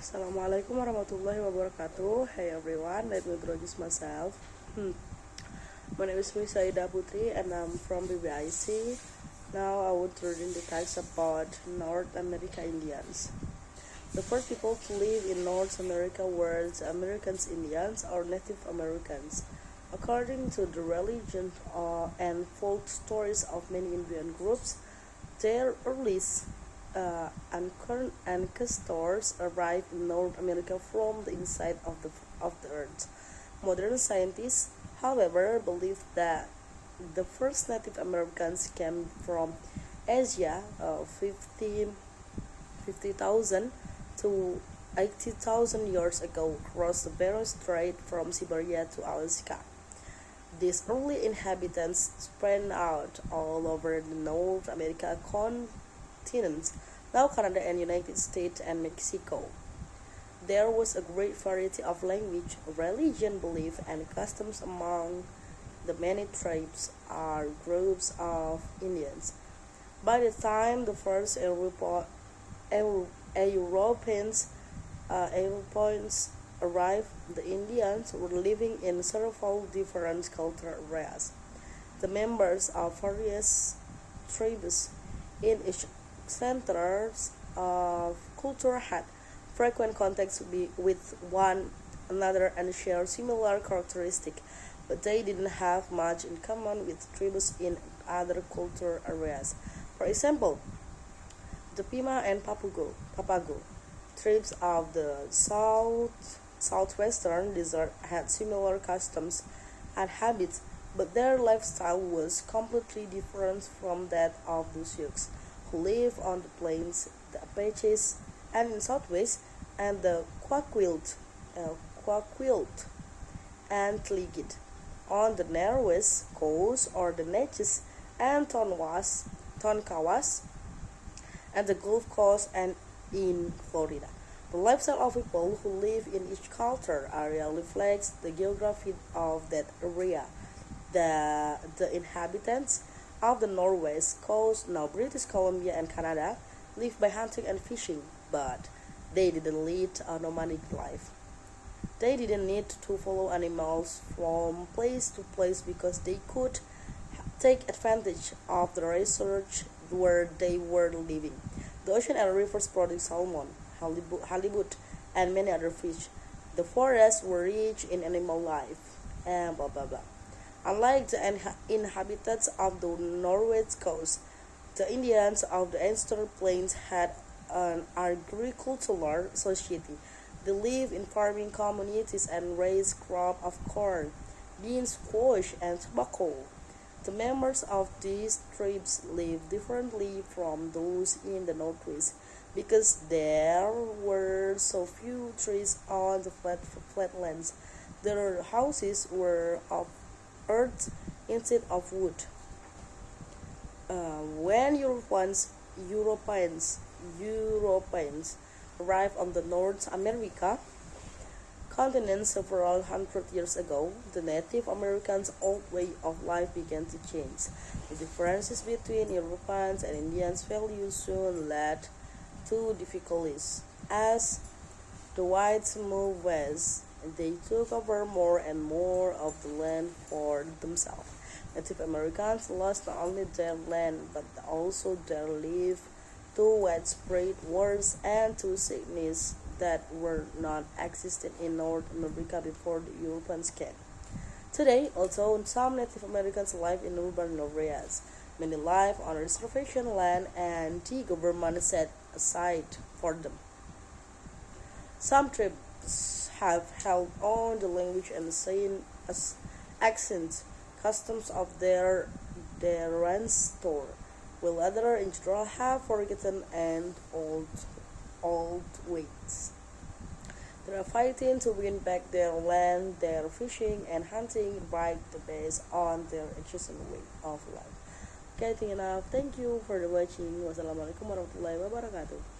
Assalamualaikum warahmatullahi wabarakatuh. Hey everyone, let me introduce myself. My name is Misaida Putri and I'm from BBIC. Now I would read in the text about North America Indians. The first people to live in North America were the Americans Indians or Native Americans. According to the religion and folk stories of many Indian groups, their earliest ancestors arrived in North America from the inside of the earth. Modern scientists, however, believe that the first Native Americans came from Asia 50,000 to 80,000 years ago across the Bering Strait from Siberia to Alaska. These early inhabitants spread out all over the North America continent, now Canada and United States and Mexico. There was a great variety of language, religion, belief, and customs among the many tribes or groups of Indians. By the time the first Europeans arrived, the Indians were living in several different cultural areas. The members of various tribes in each centers of culture had frequent contacts with one another and shared similar characteristics, but they didn't have much in common with tribes in other cultural areas. For example, the Pima and Papago tribes of the southwestern desert had similar customs and habits, but their lifestyle was completely different from that of the Sioux, who live on the plains, the Apaches, and in southwest, and the Kwakiutl and Tlingit on the narrowest coast, or the Natchez and Tonkawas and the Gulf Coast and in Florida. The lifestyle of people who live in each culture area reflects the geography of that area. The inhabitants of the Northwest Coast, now British Columbia and Canada, live by hunting and fishing, but they didn't lead a nomadic life. They didn't need to follow animals from place to place because they could take advantage of the research where they were living. The ocean and rivers produce salmon, halibut, and many other fish. The forests were rich in animal life, and blah blah blah. Unlike the inhabitants of the Northwest Coast, the Indians of the Eastern Plains had an agricultural society. They lived in farming communities and raised crops of corn, beans, squash, and tobacco. The members of these tribes lived differently from those in the Northwest because there were so few trees on the flatlands. Their houses were of earth instead of wood. When Europeans arrived on the North America continent several hundred years ago, the Native Americans' old way of life began to change. The differences between Europeans and Indians' values soon led to difficulties. As the whites moved west, they took over more and more of the land for themselves. Native Americans lost not only their land but also their life to widespread wars and to sickness that were not existent in North America before the Europeans came. Today, although some Native Americans live in urban areas, many live on reservation land and the government set aside for them. Some tribes have held on the language and accents, customs of their ancestors, while others in general have forgotten and old ways. They are fighting to win back their land, their fishing and hunting right based on their ancient way of life. Okay, I think enough. Thank you for the watching. Wassalamualaikum warahmatullahi wabarakatuh.